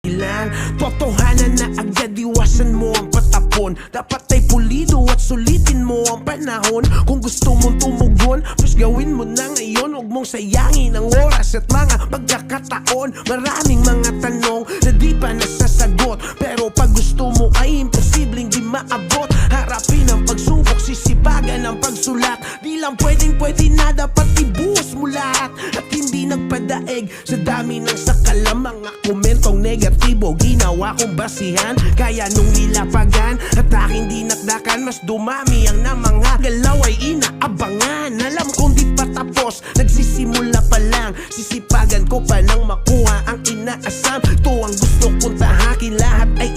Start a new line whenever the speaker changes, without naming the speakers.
ilan. Totohanan na agad, iwasan mo ang patapon. Dapat ay pulido at sulitin mo ang panahon. Kung gusto mong tumugon, mas gawin mo na ngayon. Huwag mong sayangin ang oras at mga pagkakataon. Maraming mga tanong na di pa nasasagot, pero pag gusto mo ay imposibleng di maabot. Harapin ang pagsubok, sisipagan ang pagsulat. Di lang pwede na, dapat ibuhos mo lahat. At hindi nagpadaig sa dami ng sakala. Mga komentong negatibo, ginawa kong basihan. Kaya nung nilapagan at aking dinakdakan, mas dumami ang namanga galaw ay inaabangan. Alam kong di pa tapos, nagsisimula pa lang. Sisipagan ko pa nang makuha ang inaasam. Ito ang gusto kong tahakin, lahat ay